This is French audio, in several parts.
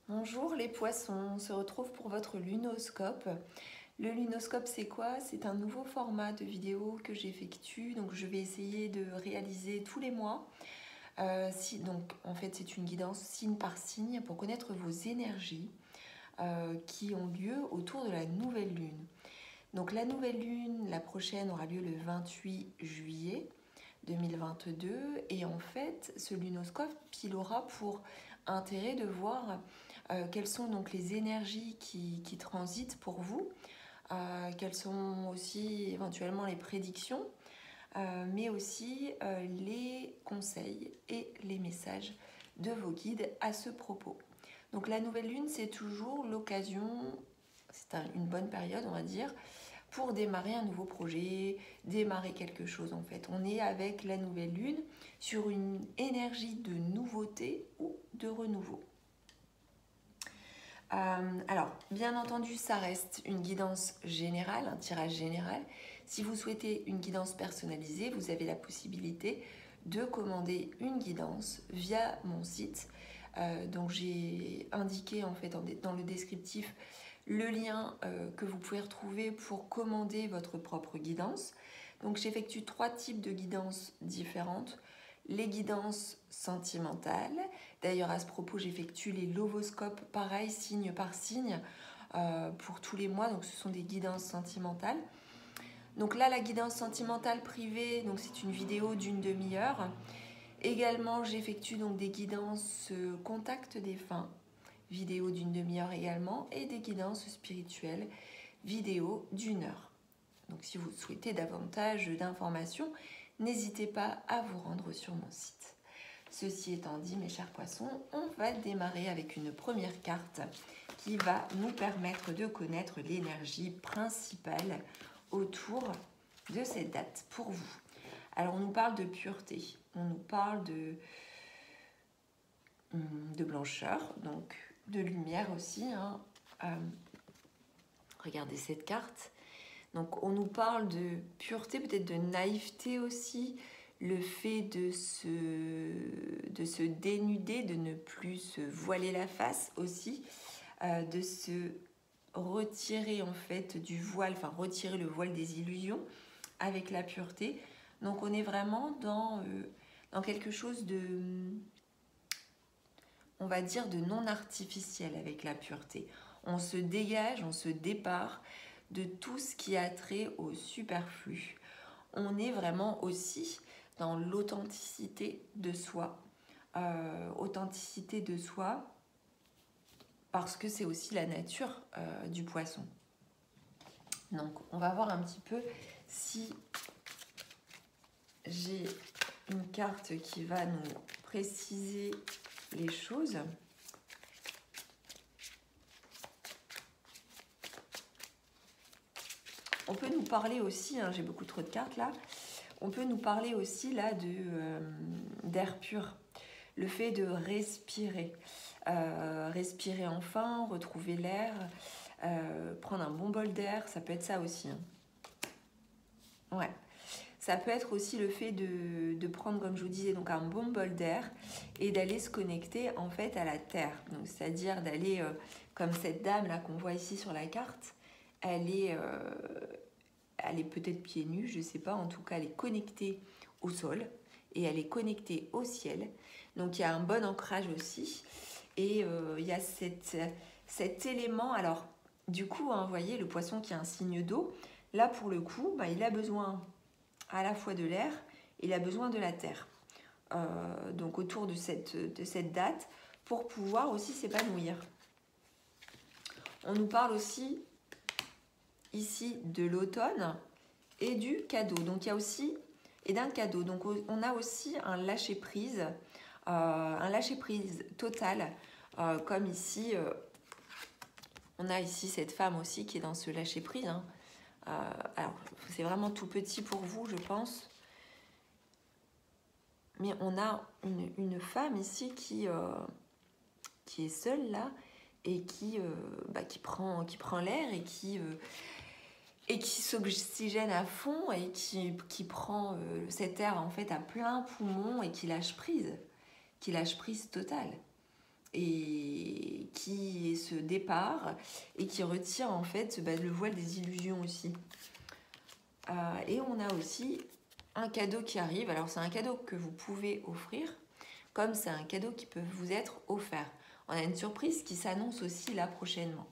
Bonjour les poissons, on se retrouve pour votre lunoscope. Le lunoscope c'est quoi? C'est un nouveau format de vidéo que j'effectue, donc je vais essayer de réaliser tous les mois. Donc en fait c'est une guidance signe par signe pour connaître vos énergies qui ont lieu autour de la nouvelle lune. Donc la nouvelle lune, la prochaine aura lieu le 28 juillet 2022 et en fait ce lunoscope il aura pour intérêt de voir quelles sont donc les énergies qui transitent pour vous, quelles sont aussi éventuellement les prédictions, mais aussi les conseils et les messages de vos guides à ce propos. Donc la nouvelle lune, c'est toujours l'occasion, c'est une bonne période on va dire, pour démarrer un nouveau projet, démarrer quelque chose en fait. On est avec la nouvelle lune sur une énergie de nouveauté ou de renouveau. Alors, bien entendu, ça reste une guidance générale, un tirage général. Si vous souhaitez une guidance personnalisée, vous avez la possibilité de commander une guidance via mon site. Donc, j'ai indiqué en fait dans le descriptif le lien que vous pouvez retrouver pour commander votre propre guidance. Donc, j'effectue 3 types de guidances différentes. Les guidances sentimentales. D'ailleurs, à ce propos, j'effectue les lovoscopes, pareil, signe par signe, pour tous les mois. Donc, ce sont des guidances sentimentales. Donc là, la guidance sentimentale privée, donc c'est une vidéo d'une demi-heure. Également, j'effectue donc des guidances contact défunt, vidéo d'une demi-heure également, et des guidances spirituelles, vidéo d'1 heure. Donc, si vous souhaitez davantage d'informations, n'hésitez pas à vous rendre sur mon site. Ceci étant dit, mes chers poissons, on va démarrer avec une première carte qui va nous permettre de connaître l'énergie principale autour de cette date pour vous. Alors, on nous parle de pureté, on nous parle de blancheur, donc de lumière aussi. Regardez cette carte. Donc on nous parle de pureté, peut-être de naïveté aussi, le fait de se dénuder, de ne plus se voiler la face aussi, de se retirer en fait du voile, enfin retirer le voile des illusions avec la pureté. Donc on est vraiment dans quelque chose de, on va dire, de non artificiel avec la pureté. On se dégage, on se dépare de tout ce qui a trait au superflu. On est vraiment aussi dans l'authenticité de soi. Authenticité de soi parce que c'est aussi la nature du poisson. Donc on va voir un petit peu si j'ai une carte qui va nous préciser les choses. On peut nous parler aussi, j'ai beaucoup trop de cartes là, on peut nous parler aussi là d'air pur, le fait de respirer, respirer enfin, retrouver l'air, prendre un bon bol d'air, ça peut être ça aussi. Ouais, ça peut être aussi le fait de prendre, comme je vous disais, donc un bon bol d'air et d'aller se connecter en fait à la terre, donc c'est-à-dire d'aller, comme cette dame là qu'on voit ici sur la carte, elle est peut-être pieds nus, je ne sais pas, en tout cas elle est connectée au sol et elle est connectée au ciel. Donc il y a un bon ancrage aussi et il y a cet élément. Alors du coup, vous voyez le poisson qui a un signe d'eau, là pour le coup, il a besoin à la fois de l'air et il a besoin de la terre. Donc autour de cette date pour pouvoir aussi s'épanouir. On nous parle aussi ici de l'automne et du cadeau. Donc il y a aussi, et d'un cadeau. Donc on a aussi un lâcher-prise total, comme ici, on a ici cette femme aussi qui est dans ce lâcher-prise. Alors c'est vraiment tout petit pour vous, je pense. Mais on a une femme ici qui est seule là et qui prend l'air et qui s'oxygène à fond et qui prend cet air en fait à plein poumon et qui lâche prise totale. Et qui ce départ et qui retire en fait le voile des illusions aussi. Et on a aussi un cadeau qui arrive. Alors c'est un cadeau que vous pouvez offrir, comme c'est un cadeau qui peut vous être offert. On a une surprise qui s'annonce aussi là prochainement.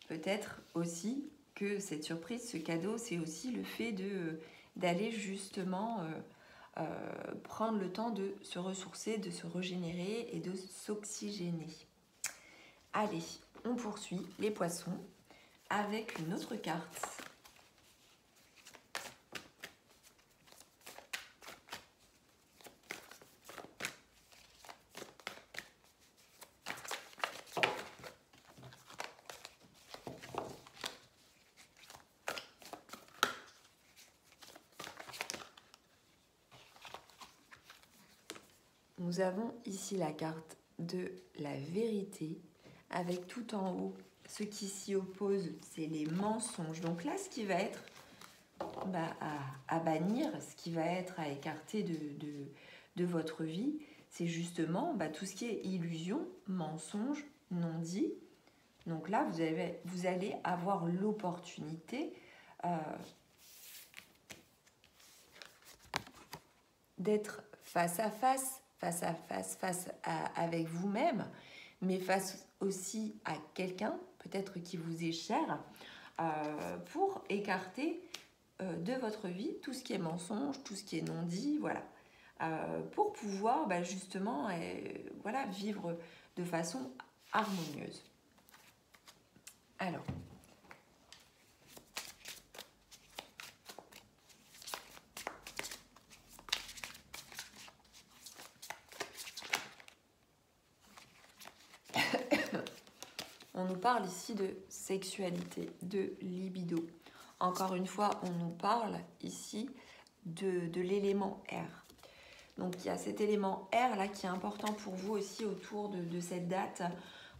Peut-être aussi que cette surprise, ce cadeau, c'est aussi le fait d'aller justement prendre le temps de se ressourcer, de se régénérer et de s'oxygéner. Allez, on poursuit les poissons avec une autre carte. Nous avons ici la carte de la vérité avec tout en haut. Ce qui s'y oppose, c'est les mensonges. Donc là, ce qui va être à bannir, ce qui va être à écarter de votre vie, c'est justement tout ce qui est illusion, mensonge, non-dit. Donc là, vous allez avoir l'opportunité d'être face à face avec vous-même, mais face aussi à quelqu'un, peut-être qui vous est cher, pour écarter de votre vie tout ce qui est mensonge, tout ce qui est non-dit, voilà. Pour pouvoir justement vivre de façon harmonieuse. Alors, on nous parle ici de sexualité, de libido. Encore une fois, on nous parle ici de l'élément R. Donc, il y a cet élément R là qui est important pour vous aussi autour de cette date.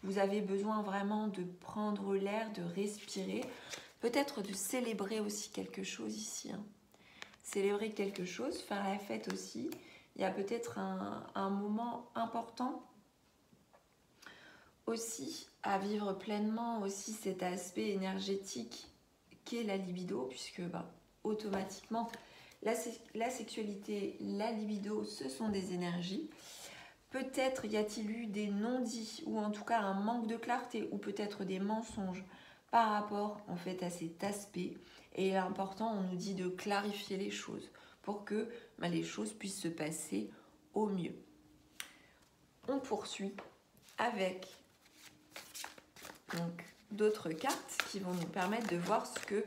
Vous avez besoin vraiment de prendre l'air, de respirer, peut-être de célébrer aussi quelque chose ici. Célébrer quelque chose, faire la fête aussi. Il y a peut-être un moment important aussi à vivre pleinement aussi cet aspect énergétique qu'est la libido, puisque automatiquement la sexualité, la libido, ce sont des énergies. Peut-être y a-t-il eu des non-dits ou en tout cas un manque de clarté ou peut-être des mensonges par rapport en fait à cet aspect. Et l'important, on nous dit de clarifier les choses pour que les choses puissent se passer au mieux. On poursuit avec donc d'autres cartes qui vont nous permettre de voir ce que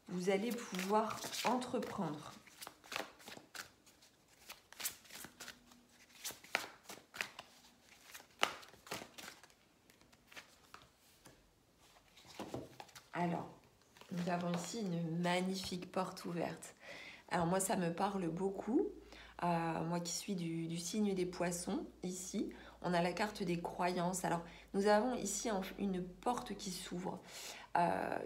vous allez pouvoir entreprendre. Alors, nous avons ici une magnifique porte ouverte. Alors moi, ça me parle beaucoup. Moi qui suis du signe des poissons, ici, on a la carte des croyances. Alors, nous avons ici une porte qui s'ouvre,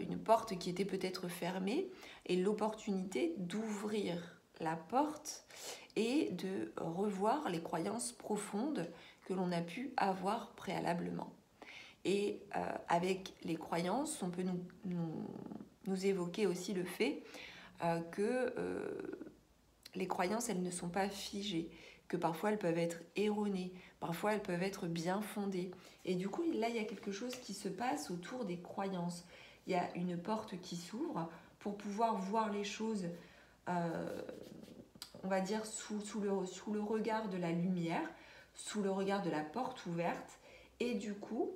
une porte qui était peut-être fermée, et l'opportunité d'ouvrir la porte et de revoir les croyances profondes que l'on a pu avoir préalablement. Et avec les croyances, on peut nous évoquer aussi le fait que les croyances, elles ne sont pas figées, que parfois elles peuvent être erronées, parfois elles peuvent être bien fondées. Et du coup, là, il y a quelque chose qui se passe autour des croyances. Il y a une porte qui s'ouvre pour pouvoir voir les choses, on va dire, sous le regard de la lumière, sous le regard de la porte ouverte. Et du coup,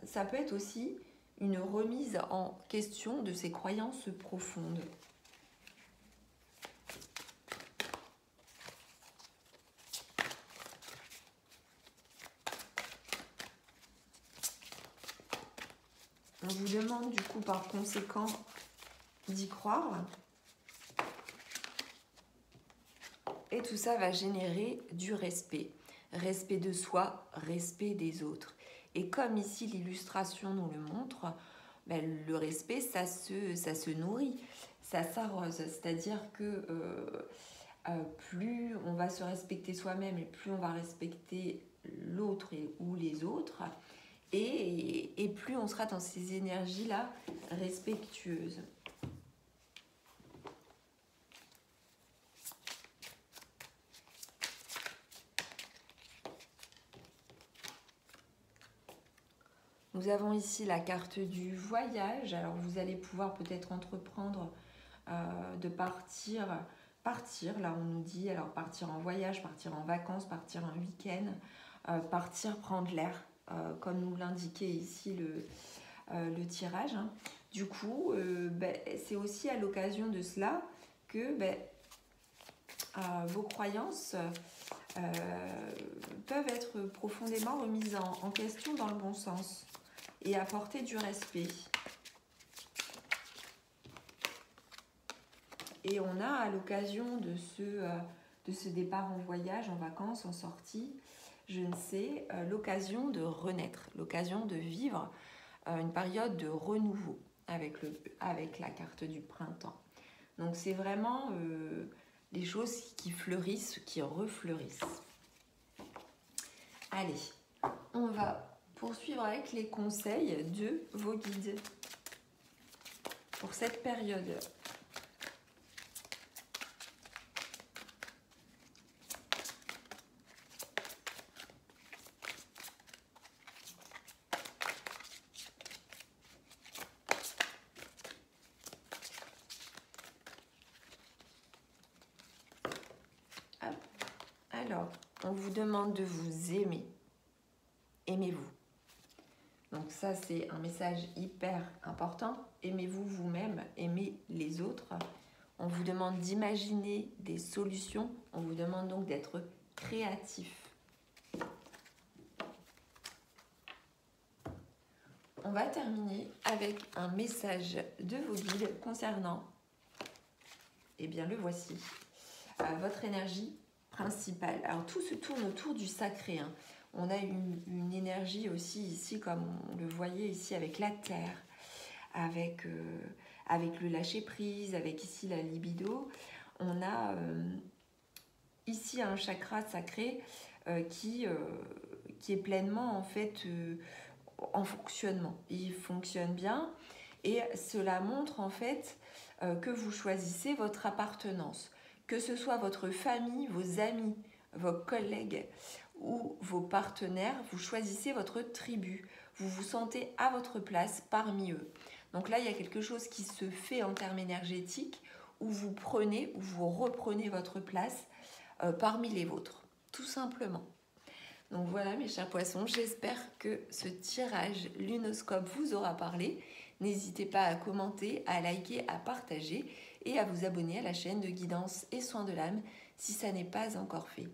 ça peut être aussi une remise en question de ces croyances profondes. On vous demande du coup par conséquent d'y croire. Et tout ça va générer du respect. Respect de soi, respect des autres. Et comme ici l'illustration nous le montre, le respect, ça se nourrit, ça s'arrose. C'est-à-dire que plus on va se respecter soi-même et plus on va respecter l'autre et les autres. Et plus on sera dans ces énergies-là respectueuses. Nous avons ici la carte du voyage. Alors vous allez pouvoir peut-être entreprendre de partir, là on nous dit, alors partir en voyage, partir en vacances, partir en week-end, partir prendre l'air, comme nous l'indiquait ici le tirage. Du coup, c'est aussi à l'occasion de cela que vos croyances peuvent être profondément remises en question dans le bon sens et apporter du respect. Et on a à l'occasion de ce départ en voyage, en vacances, en sortie, je ne sais, l'occasion de renaître, l'occasion de vivre une période de renouveau avec la carte du printemps. Donc c'est vraiment des choses qui fleurissent, qui refleurissent. Allez, on va poursuivre avec les conseils de vos guides pour cette période. Alors, on vous demande de vous aimer. Aimez-vous. Donc ça, c'est un message hyper important. Aimez-vous vous-même, aimez les autres. On vous demande d'imaginer des solutions. On vous demande donc d'être créatif. On va terminer avec un message de vos guides concernant, eh bien le voici, votre énergie principale. Alors tout se tourne autour du sacré, hein. On a une énergie aussi ici, comme on le voyait ici avec la terre, avec le lâcher-prise, avec ici la libido. On a ici un chakra sacré qui est pleinement en fait en fonctionnement. Il fonctionne bien et cela montre en fait que vous choisissez votre appartenance. Que ce soit votre famille, vos amis, vos collègues ou vos partenaires, vous choisissez votre tribu. Vous vous sentez à votre place parmi eux. Donc là, il y a quelque chose qui se fait en termes énergétiques où vous prenez, où vous reprenez votre place parmi les vôtres, tout simplement. Donc voilà mes chers poissons, j'espère que ce tirage lunoscope vous aura parlé. N'hésitez pas à commenter, à liker, à partager et à vous abonner à la chaîne de guidance et soins de l'âme si ça n'est pas encore fait.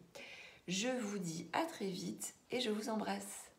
Je vous dis à très vite et je vous embrasse.